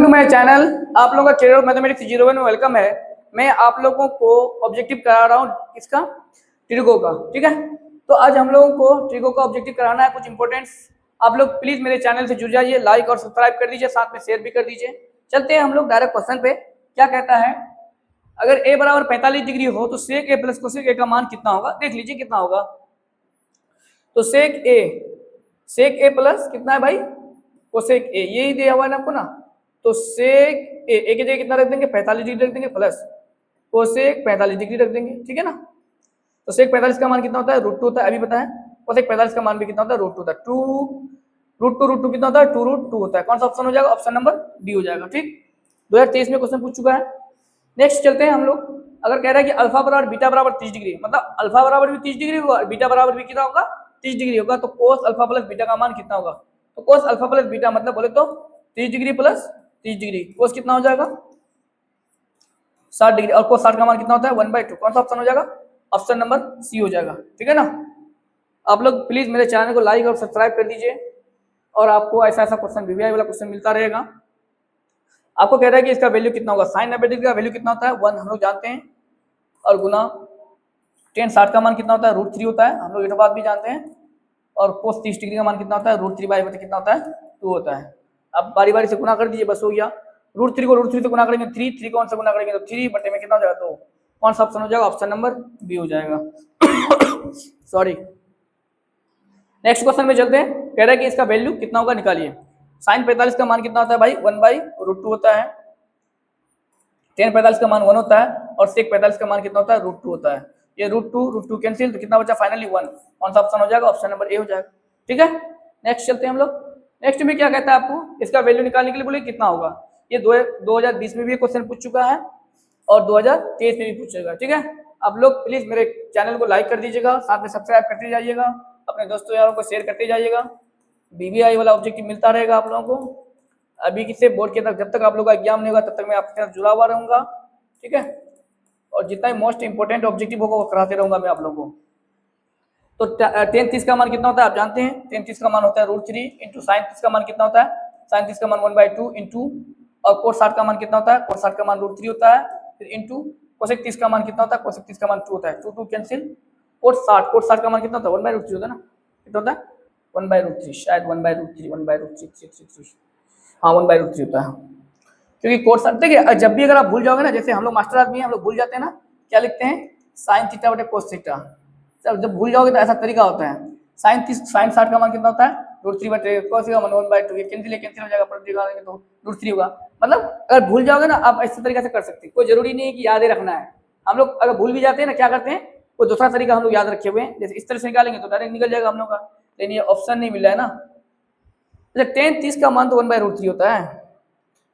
Welcome to my channel. आप लोगों का करियर ऑफ मैथमेटिक्स 01 में वेलकम है। मैं आप लोगों को ऑब्जेक्टिव करा रहा हूँ इसका ट्रिगो का, ठीक है। तो आज हम लोगों को ट्रिगो का ऑब्जेक्टिव कराना है, कुछ इंपॉर्टेंट्स। आप लोग प्लीज मेरे चैनल से जुड़ जाइए, लाइक और सब्सक्राइब कर दीजिए, साथ में शेयर भी कर दीजिए। चलते हैं हम लोग डायरेक्ट क्वेश्चन पे। क्या कहता है, अगर a बराबर 45 डिग्री हो तो सेक a प्लस कोसेक a का मान कितना होगा। देख लीजिए कितना होगा। तो सेक a प्लस कितना है भाई, कोसेक a, यही दिया हुआ है ना आपको ना। तो सेक ए की जगह कितना रख देंगे, 45 डिग्री रख देंगे, प्लस कोसेक 45 डिग्री रख देंगे, ठीक है ना। तो सेक 45 का मान कितना होता है, √2 होता है, अभी पता है। कोसेक 45 का मान भी कितना होता है, √2 होता है। √2 कितना होता है, 2√2 होता है। कौन सा ऑप्शन हो जाएगा, ऑप्शन नंबर डी हो जाएगा, ठीक। 2023 में क्वेश्चन पूछ चुका है। नेक्स्ट चलते हैं हम लोग। अगर कह रहा है कि अल्फा बराबर बीटा बराबर 30 डिग्री, मतलब अल्फा बराबर भी 30 डिग्री होगा, बीटा बराबर भी कितना होगा, 30 डिग्री होगा। तो कोस अल्फा प्लस बीटा का मान कितना होगा। तो कोस अल्फा प्लस बीटा मतलब बोले तो 30 डिग्री प्लस 30 डिग्री, कोस कितना हो जाएगा, 60 डिग्री। और कोस 60 का मान कितना होता है, 1/2। कौन सा ऑप्शन हो जाएगा, ऑप्शन नंबर सी हो जाएगा, ठीक है ना। आप लोग प्लीज मेरे चैनल को लाइक और सब्सक्राइब कर दीजिए, और आपको ऐसा ऐसा क्वेश्चन वीवीआई वाला क्वेश्चन मिलता रहेगा। आपको कह रहा है कि इसका वैल्यू कितना होगा, साइन 90 डिग्री का वैल्यू कितना होता है, 1 हम लोग जानते हैं, और गुना टेन 60 का मान कितना होता है, √3 होता है, हम लोग ये बात भी जानते हैं। और कोस 30 डिग्री का मान कितना होता है, √3/, कितना होता है, 2 होता है। अब बारी बारी से गुना कर दीजिए, बस हो गया। √3 को √3 से गुना करेंगे 3 कौन सा गुना करेंगे, तो 3 बटे में कितना हो जाएगा, 2। कौन सा ऑप्शन हो जाएगा, ऑप्शन नंबर बी हो जाएगा। सॉरी। नेक्स्ट क्वेश्चन में चलते हैं। कह रहा है कि इसका वैल्यू कितना होगा, निकालिए। साइन 45 का मान कितना होता है भाई, 1/√2 होता है। टेन 45 का मान 1 होता है, और सेक 45 का मान कितना होता है, √2 होता है। ये √2 कैंसिल, तो कितना बचा फाइनली 1। कौन सा ऑप्शन हो जाएगा, ऑप्शन नंबर ए हो जाएगा, ठीक है। नेक्स्ट चलते हैं हम लोग। नेक्स्ट में क्या कहता है आपको, इसका वैल्यू निकालने के लिए बोले कितना होगा। ये 2020 में भी क्वेश्चन पूछ चुका है, और 2023 में भी पूछेगा, ठीक है। आप लोग प्लीज मेरे चैनल को लाइक कर दीजिएगा, साथ में सब्सक्राइब करते जाइएगा, अपने दोस्तों यारों को शेयर करते जाइएगा। बीबीआई वाला ऑब्जेक्टिव मिलता रहेगा आप लोगों को। अभी किसी बोर्ड के तक जब तक आप लोगों का एग्जाम नहीं होगा तब तक मैं आपके साथ जुड़ा हुआ रहूंगा, ठीक है। और जितना मोस्ट इंपोर्टेंट ऑब्जेक्टिव होगा वो कराते रहूंगा मैं आप लोगों को। तो टेन 30 का मान कितना होता है, आप जानते हैं। टेन 30 का मान होता है √3 इंटू साइन 30 का मान कितना होता है, साइन 30 का मान 1/2 इंटू, और कोस 60 का मान कितना होता है, कोस 60 का मान √3 होता है, फिर इंटू कोसेक 30 का मान कितना होता है, कोसेक 30 का मान 2 होता है। 2 कैंसिल, कोस 60 का मान कितना होता है, 1/√3 होता है ना, कितना होता है, 1/√3, शायद 1/√3 हाँ 1/√3 होता है। क्योंकि कोस देखिए, जब भी अगर आप भूल जाओगे ना, जैसे हम लोग मास्टर आदमी हैं, हम लोग भूल जाते हैं ना, क्या लिखते हैं, साइन थीटा बटे कोस थीटा। जब भूल जाओगे तो ऐसा तरीका होता है। साइन 60 का मान कितना होता है, √3 बटे कोस का मान 1/2। ये कैंसिल हो जाएगा, पर तो √3 होगा। मतलब अगर भूल जाओगे ना, आप ऐसे तरीके से कर सकते हैं, कोई जरूरी नहीं है कि याद ही रखना है। हम लोग अगर भूल भी जाते हैं ना, क्या करते हैं, कोई दूसरा तरीका हम लोग याद रखे हुए हैं, जैसे इस तरह से निकालेंगे तो डायरेक्ट निकल जाएगा हम लोग का, लेकिन ये ऑप्शन नहीं मिल रहा है ना। जैसे टेन 30 का मान तो 1/√3 होता है।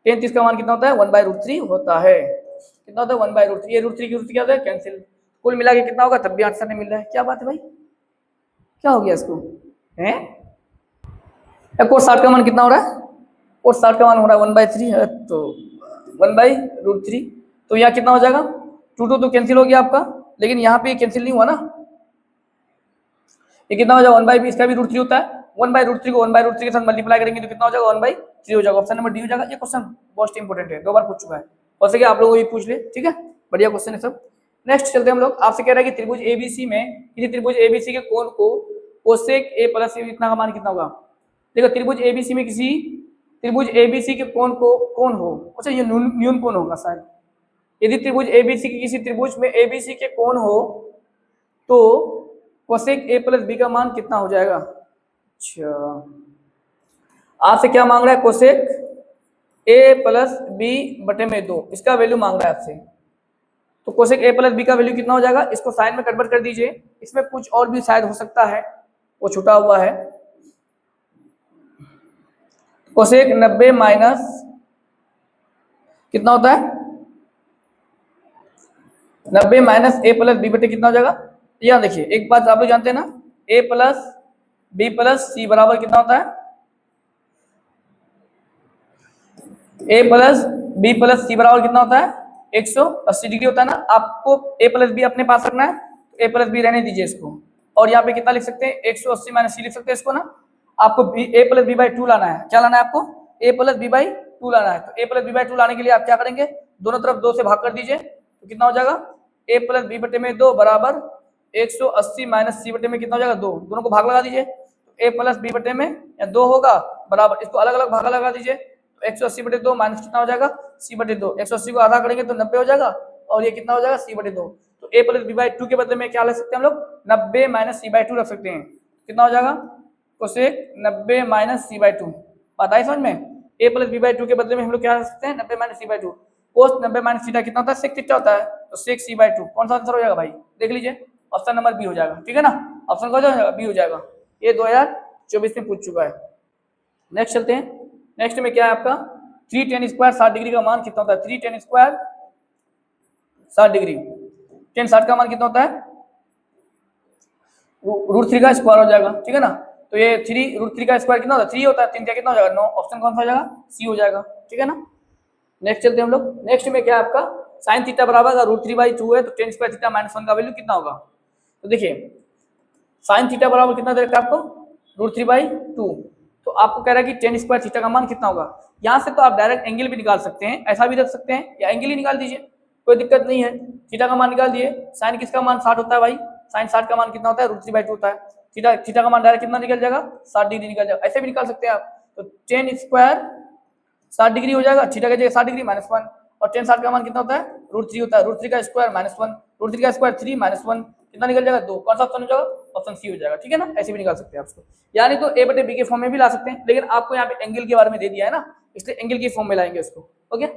टेन 30 का मान कितना होता है, 1/√3 होता है। कितना होता है, 1/√3। ये √3 की क्या होता है, कैंसिल। कुल मिला के कितना होगा, तब भी आंसर नहीं मिल रहा है। क्या बात है भाई, क्या हो गया इसको, हैं। कोस 60 का मान कितना हो रहा है, कोस 60 का मान हो रहा है 1/3 है, तो 1/√3। तो यहाँ कितना हो जाएगा, 2 तो कैंसिल हो गया आपका, लेकिन यहाँ पे कैंसिल नहीं हुआ ना। ये कितना हो जाएगा, 1/3, इसका भी √3 होता है। 1/√3 को 1/√3 के साथ मल्टीप्लाई करेंगे तो कितना हो जाएगा, 1/3 हो जाएगा। ऑप्शन नंबर डी हो जाएगा। ये क्वेश्चन मोस्ट इंपोर्टेंट है, 2 बार पूछ चुका है, हो सके आप लोगों को भी पूछ ले, ठीक है। बढ़िया क्वेश्चन है सब। नेक्स्ट चलते हम लोग। आपसे कह रहा है कि त्रिभुज एबीसी में, किसी त्रिभुज एबीसी के कोण को कोसेक a प्लस इतना का मान कितना होगा। देखो त्रिभुज एबीसी में, किसी त्रिभुज एबीसी के कोण को कोण हो, अच्छा ये न्यून कोण होगा शायद। यदि त्रिभुज एबीसी की, किसी त्रिभुज में एबीसी के कोण हो तो कोसेक a प्लस बी का मान कितना हो जाएगा। अच्छा आपसे क्या मांग रहा है, कोसेक a प्लस बी बटे में 2, इसका वैल्यू मांग रहा है आपसे। तो कोसेक a प्लस बी का वैल्यू कितना हो जाएगा, इसको साइन में कन्वर्ट कर दीजिए। इसमें कुछ और भी शायद हो सकता है, वो छुटा हुआ है। कोसेक 90 माइनस कितना होता है, 90 माइनस a प्लस बी बटे कितना हो जाएगा। यहाँ देखिए एक बात आप लोग जानते हैं ना, a प्लस बी प्लस सी बराबर कितना होता है, a प्लस बी प्लस सी बराबर कितना होता है, 180 डिग्री होता है ना। आपको a प्लस बी अपने पास रखना है, a प्लस बी रहने दीजिए इसको, और यहाँ पे कितना लिख सकते हैं, 180 माइनस सी लिख सकते हैं इसको ना। आपको a प्लस बी बाई 2 लाना है। क्या लाना है आपको, a प्लस बी बाई 2 लाना है, तो a प्लस बी बाई 2 लाने के लिए आप क्या करेंगे, दोनों तरफ 2 से भाग कर दीजिए, तो कितना हो जाएगा a प्लस बी बटे में 2 बराबर 180 माइनस सी बटे में कितना हो जाएगा 2, दोनों को भाग लगा दीजिए, तो a प्लस बी बटे में 2 होगा बराबर, इसको अलग अलग भाग लगा दीजिए, तो 180 बटे 2 माइनस कितना हो जाएगा c बटे 2, 180 को आधा करेंगे तो 90 हो जाएगा, और ये कितना हो जाएगा c बटे 2, तो a प्लस बी बाई 2 के बदले में क्या रख सकते हैं हम लोग 90 माइनस सी बाई 2 रख सकते हैं, कितना हो जाएगा कोसेक 90 माइनस सी बाई 2, बात आई समझ में, a प्लस बी बाई 2 के बदले में हम लोग क्या रख सकते हैं 90 minus C by 2, cos 90 minus theta कितना होता है सेक थीटा होता है, तो सेक सी बाई 2, कौन सा आंसर हो जाएगा भाई, देख लीजिए ऑप्शन नंबर बी हो जाएगा, ठीक है ना, ऑप्शन कौन सा हो जाएगा बी हो जाएगा, ये 2024 में पूछ चुका है। नेक्स्ट चलते हैं, नेक्स्ट में क्या है आपका 3 tan स्क्वायर 60 डिग्री का मान कितना होता है, 3 tan स्क्वायर 60 डिग्री, tan 60 का मान कितना होता है √3 का स्क्वायर हो जाएगा, ठीक है ना, तो ये 3 √3 का स्क्वायर कितना होता है 3 होता है, 3 कितना हो जाएगा 9, ऑप्शन कौन सा हो जाएगा सी हो जाएगा, ठीक है ना। नेक्स्ट चलते हैं हम लोग, नेक्स्ट में क्या है आपका sin थीटा बराबर √3/2 है, तो tan स्क्वायर थीटा -1 का वैल्यू कितना होगा, तो देखिए sin थीटा बराबर कितना दे रखा है आपको √3/2, तो आपको कह रहा है कि tan स्क्वायर थीटा का मान कितना होगा, यहाँ से तो आप डायरेक्ट एंगल भी निकाल सकते हैं, ऐसा भी रख सकते हैं या एंगल ही निकाल दीजिए, कोई दिक्कत नहीं है, थीटा का मान निकाल दिए, sin किसका मान 60 होता है भाई, sin 60 का मान कितना होता है √3/2 होता है, थीटा का मान डायरेक्ट कितना निकल जाएगा 60 डिग्री निकल जाएगा, ऐसे भी निकाल सकते हैं आप, तो tan स्क्वायर 60 डिग्री हो जाएगा, थीटा की जगह 60 डिग्री -1, और tan 60 का मान कितना होता है √3 होता है, √3 का स्क्वायर -1, √3 का स्क्वायर 3 -1 कितना निकल जाएगा 2, कौन सा ऑप्शन हो जाएगा ऑप्शन सी हो जाएगा, ठीक है ना, ऐसे भी निकाल सकते हैं आप इसको, यानी तो a बटे b के फॉर्म में भी ला सकते हैं, लेकिन आपको यहाँ पे एंगल के बारे में दे दिया है ना, इसलिए एंगल की फॉर्म में लाएंगे उसको, ओके।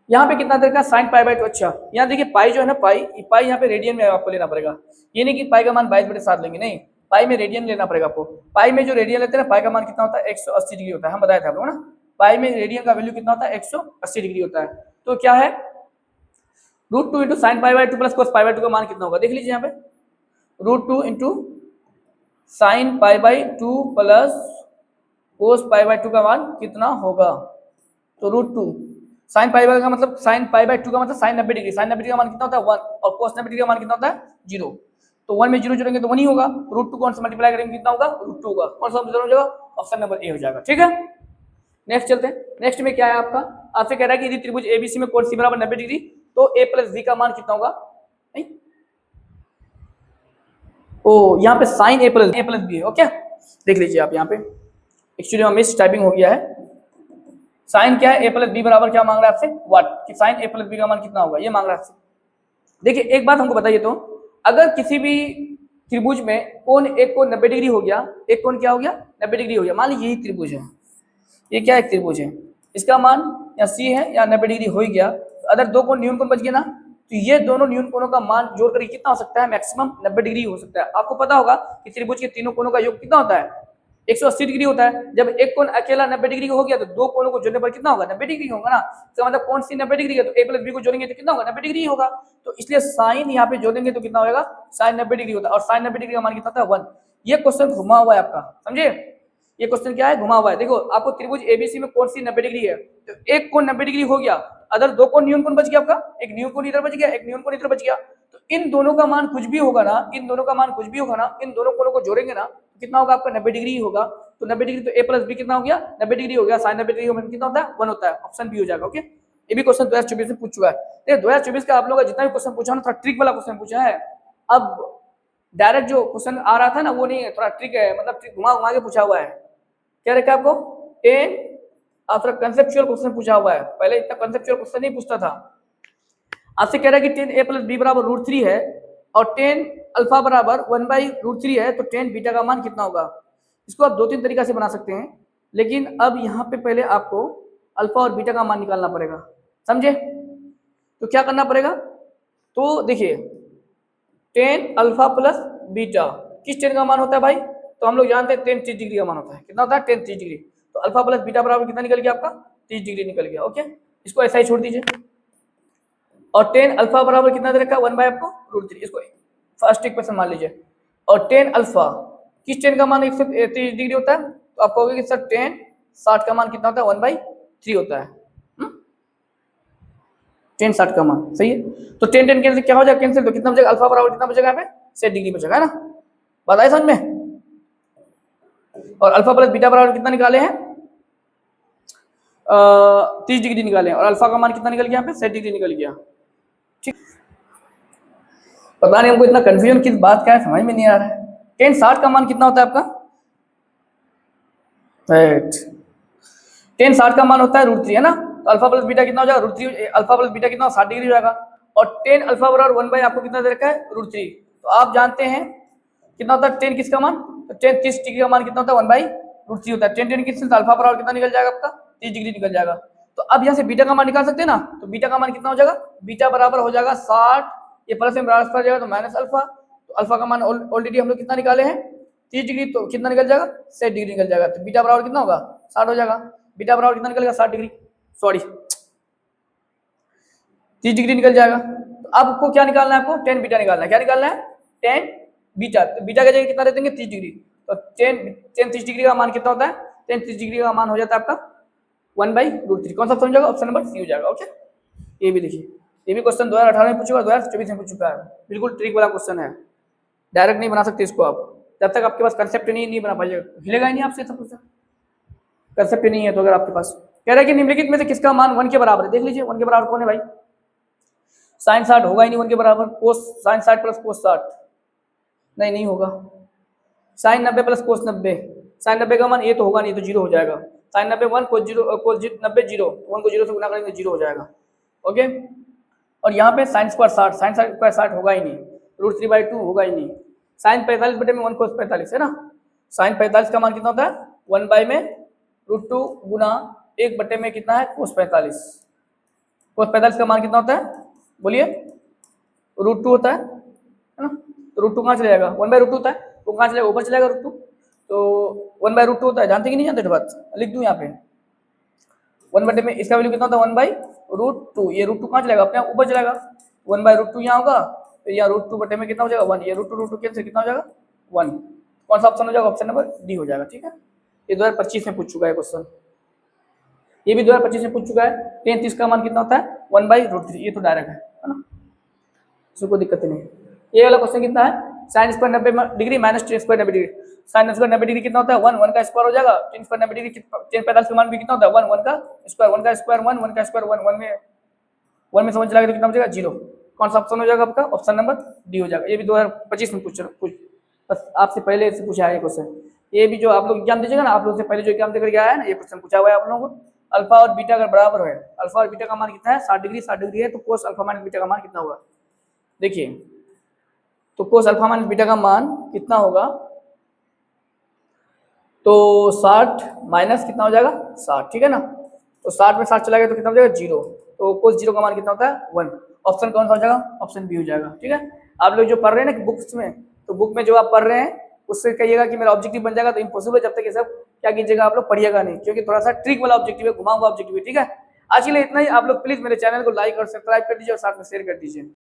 यहाँ पे कितना देर का sin π/2, अच्छा यहाँ देखिए पाई जो है ना पाई यहाँ पे रेडियन में आपको लेना पड़ेगा, ये नहीं कि पाई का मान 22/7 लेंगे, नहीं पाई में रेडियन लेना पड़ेगा आपको, पाई में जो रेडियन लेते हैं ना पाई का मान कितना होता है 180 डिग्री होता है, हम बताए थे आप लोग ना, पाई में रेडियन का वैल्यू कितना होता है 180 डिग्री होता है, तो क्या है √2 इंटू sin π/2 प्लस cos π/2 का मान कितना होगा, देख लीजिए यहाँ पे √2 इंटू sin π/2 प्लस cos π/2 का मान कितना होगा, तो √2 sin π/2 का मतलब sin π/2 का मतलब sin 90 डिग्री, sin 90 डिग्री का मान कितना होता है 1, और cos 90 डिग्री का मान कितना होता है 0, तो 1 में 0 जोड़ेंगे तो 1 ही होगा, √2 कौन से मल्टीप्लाई करेंगे कितना होगा √2 होगा, कौन सा ऑप्शन हो जाएगा ऑप्शन नंबर ए हो जाएगा, ठीक है। नेक्स्ट चलते हैं, नेक्स्ट में क्या है आपका, आपसे कह रहा है कि यदि त्रिभुज एबीसी में कोण सी बराबर 90 डिग्री, तो a प्लस बी का मान कितना होगा, नहीं ओ यहाँ पे साइन a प्लस बी है, ओके देख लीजिए आप यहाँ पे एक्चुअली मिस टाइपिंग हो गया है, साइन क्या है a प्लस बी बराबर क्या मांग रहा है आपसे व्हाट, कि साइन a प्लस बी का मान कितना होगा ये मांग रहा है आपसे। देखिए एक बात हमको बताइए, तो अगर किसी भी त्रिभुज में कोण एक कोण 90 डिग्री हो गया, एक कोण क्या हो गया 90 डिग्री हो गया, मान लीजिए यही त्रिभुज है, ये क्या एक त्रिभुज है, इसका मान या सी है या 90 डिग्री हो ही गया, तो अगर दो कोण न्यून कोण बच गया ना, तो ये दोनों न्यून कोणों का मान जोड़ करके कितना हो सकता है मैक्सिमम 90 डिग्री हो सकता है। आपको पता होगा कि त्रिभुज के तीनों कोणों का योग कितना होता है 180 डिग्री होता है, जब एक कोण अकेला 90 डिग्री का हो गया तो दो कोणों को जोड़ने पर कितना होगा 90 डिग्री होगा ना, तो मतलब कोण सी 90 डिग्री है तो a प्लस बी को जोड़ेंगे तो कितना होगा 90 डिग्री होगा, तो इसलिए साइन यहाँ पे जोड़ेंगे तो कितना होगा साइन 90 डिग्री होता है, और साइन 90 डिग्री का मान कितना होता है 1। ये क्वेश्चन घुमा हुआ है आपका, समझे, ये क्वेश्चन क्या है घुमा हुआ है। देखो आपको त्रिभुज एबीसी में कोण सी 90 डिग्री है, तो एक कोण 90 डिग्री हो गया, अदर दो कोण न्यून कोण बच गया आपका, एक न्यून कोण इधर बच गया एक न्यून कोण इधर बच गया, तो इन दोनों का मान कुछ भी होगा ना, इन दोनों का मान कुछ भी होगा ना, इन दोनों कोणों को जोड़ेंगे ना तो कितना होगा आपका 90 डिग्री होगा, तो 90 डिग्री तो a प्लस बी कितना हो गया 90 डिग्री हो गया, साइन 90 डिग्री कितना होता है 1 होता है, ऑप्शन बी हो जाएगा, ओके। ये भी क्वेश्चन 2024 में पूछ चुका है। देखिए 2024 का आप लोगों का जितना भी क्वेश्चन पूछा ना थोड़ा ट्रिक वाला क्वेश्चन पूछा है, अब डायरेक्ट जो क्वेश्चन आ रहा था ना वो नहीं है, थोड़ा ट्रिक है, मतलब ट्रिक घुमा घुमा के पूछा हुआ है। क्या रखा आपको टेन आफ्टर कंसेप्चुअल क्वेश्चन पूछा हुआ है, पहले इतना कंसेप्चुअल क्वेश्चन नहीं पूछता था। आपसे कह रहा है कि टेन a प्लस बी बराबर √3 है और टेन अल्फा बराबर 1/√3 है, तो टेन बीटा का मान कितना होगा। इसको आप दो तीन तरीका से बना सकते हैं, लेकिन अब यहाँ पे पहले आपको अल्फा और बीटा का मान निकालना पड़ेगा, समझे। तो क्या करना पड़ेगा, तो देखिए टेन अल्फा प्लस बीटा किस टेन का मान होता है भाई, तो हम लोग जानते हैं टेन 30 डिग्री का मान होता है, कितना होता है टेन 30 डिग्री, तो अल्फा प्लस बीटा बराबर कितना निकल गया आपका 30 डिग्री निकल गया, ओके। इसको ऐसा ही छोड़ दीजिए, और टेन अल्फा बराबर कितना दे रखा है 1 बाय आपको √3, इसको फर्स्ट इक्वेशन मान लीजिए, और टेन अल्फा किस टेन का मान 130 डिग्री होता है, तो आप कहोगे कि सर टेन 60 का मान कितना होता है 1/3 होता है, टेन 60 का मान, सही है। तो टेन टेन कैंसिल क्या हो जाएगा कैंसिल, तो कितना बचेगा अल्फा बराबर कितना बचेगा यहाँ पे 6 डिग्री बचेगा, है ना, बात आई समझ में। और अल्फा प्लस बीटा बराबर कितना निकाले हैं 30 डिग्री निकालें और अल्फा का मान कितना निकल गया यहाँ पे 60 डिग्री निकल गया। ठीक, पता नहीं हमको इतना कंफ्यूजन किस बात का है, समझ में नहीं आ रहा है। tan 60 का मान कितना होता है आपका? tan 60 का मान होता है √3 है ना, तो अल्फा प्लस बीटा कितना हो जाएगा √3, अल्फा प्लस बीटा कितना 60 डिग्री हो जाएगा। और tan अल्फा बराबर 1 बाई आपको कितना दे रखा है √3, तो आप जानते हैं कितना होता है tan किसका मान, तो tan 30 डिग्री का मान कितना होता है 1 बाई √3 होता है। tan किससे, अल्फा बराबर कितना निकल जाएगा आपका 30 डिग्री निकल जाएगा। तो अब यहाँ से बीटा का मान निकाल सकते हैं ना, तो बीटा का मान कितना हो जाएगा, बीटा बराबर हो जाएगा 60, ये प्लस में बराबर हो जाएगा तो माइनस अल्फा, तो अल्फा का मान ऑलरेडी हम लोग कितना निकाले हैं 30 डिग्री, तो कितना निकल जाएगा 60 डिग्री निकल जाएगा, तो बीटा बराबर कितना होगा 60 हो जाएगा। बीटा बराबर कितना निकलेगा 60 डिग्री, सॉरी 30 डिग्री निकल जाएगा। तो अब आपको क्या निकालना है, आपको tan बीटा निकालना है। क्या निकालना है tan बीटा, तो बीटा की जगह कितना दे देंगे 30 डिग्री, तो tan 30 डिग्री का मान कितना होता है, tan 30 डिग्री का मान हो जाता है आपका 1 बाई √3। कौन सा ऑप्शन हो जाएगा, ऑप्शन नंबर सी हो जाएगा। ओके, ये भी देखिए, ये भी क्वेश्चन 2018 में पूछा, 2024 में पूछ चुका है, बिल्कुल ट्रिक वाला क्वेश्चन है, डायरेक्ट नहीं बना सकते इसको आप, जब तक आपके पास कंसेप्ट नहीं बना पाइएगा, हिलेगा ही नहीं आपसे सब कुछ, कंसेप्ट नहीं है। तो अगर आपके पास कह रहा है कि निम्नलिखित में से किसका मान 1 के बराबर है, देख लीजिए 1 के बराबर कौन है भाई, साइन 60 होगा ही नहीं 1 के बराबर, कोस साइन 60 प्लस कोस 60 नहीं होगा, साइन 90 प्लस कोस 90, साइन 90 का मान ये तो होगा नहीं, तो 0 हो जाएगा, साइन 90 1 कोस 0 कोस 90 0, 1 को 0 से गुना करेंगे 0 हो जाएगा। ओके, और यहाँ पे साइन स्क्वायर 60, साइन स्क्वायर 60 होगा ही नहीं, √3/2 होगा ही नहीं, साइन 45 बटे में 1 कोस 45 है ना, साइन 45 का मान कितना होता है 1 बाई में √2 गुना 1 बटे में कितना है कोस 45, कोस 45 का मान कितना होता है बोलिए √2 होता है ना, तो √2 कहाँ चले जाएगा 1/√2 होता है, तो कहाँ चलेगा ऊपर चलेगा √2, तो 1/√2 होता है, जानते कि नहीं जानते बात, लिख दूं यहाँ पे 1 बटे में इसका वैल्यू कितना होता है 1/√2, ये √2 कहाँ चलेगा अपने ऊपर चलेगा, 1/√2 यहाँ होगा, तो यहाँ √2 बटे में कितना हो जाएगा 1, ये √2 कैंसिल कितना हो जाएगा 1, कौन सा ऑप्शन हो जाएगा, ऑप्शन नंबर डी हो जाएगा। ठीक है, ये 2025 में पूछ चुका है क्वेश्चन, ये भी 2025 में पूछ चुका है। tan 30 का मान कितना होता है 1/√3, ये तो डायरेक्ट है ना, इसमें कोई दिक्कत नहीं है। ये वाला क्वेश्चन कितना है, sine square 90 degree minus tan square 90 degree, sine square 90 degree कितना होता है 1 का स्क्वायर हो जाएगा, tan स्क्वायर 90 डिग्री tan 45 का मान भी कितना होता है 1 का स्क्वायर 1 का स्क्वायर 1 का स्क्वायर 1 में समझ जाएगा तो कितना हो जाएगा 0, कौन सा ऑप्शन हो जाएगा आपका, ऑप्शन नंबर डी हो जाएगा। ये भी 2025 में पूछ बस आपसे पहले से पूछा है ये क्वेश्चन, ये भी जो आप लोग एग्जाम दीजिएगा ना, आप लोग से पहले जो एग्जाम देकर गया है ना, ये क्वेश्चन पूछा हुआ है आप लोगों को। अल्फा और बीटा अगर बराबर है, अल्फा और बीटा का मान कितना है 60 डिग्री है, तो कोस अल्फा माइनस बीटा का मान कितना होगा, देखिए तो कोस अल्फा माइनस बीटा का मान कितना होगा, तो 60 माइनस कितना हो जाएगा 60, ठीक है ना, तो 60 में 60 चला गया तो कितना हो जाएगा 0, तो कोस 0 का मान कितना होता है 1, ऑप्शन कौन सा हो जाएगा, ऑप्शन बी हो जाएगा। ठीक है, आप लोग जो पढ़ रहे हैं ना बुक्स में, तो बुक में जो आप पढ़ रहे हैं उससे कहिएगा कि मेरा ऑब्जेक्टिव बन जाएगा, तो इम्पॉसिबल है, जब तक ये सब क्या कीजिएगा आप लोग पढ़िएगा नहीं, क्योंकि थोड़ा सा ट्रिक वाला ऑब्जेक्टिव है, घुमा हुआ ऑब्जेक्टिव है। ठीक है, आज के लिए इतना ही, आप लोग प्लीज मेरे चैनल को लाइक और सब्सक्राइब कर दीजिए और साथ में शेयर कर दीजिए।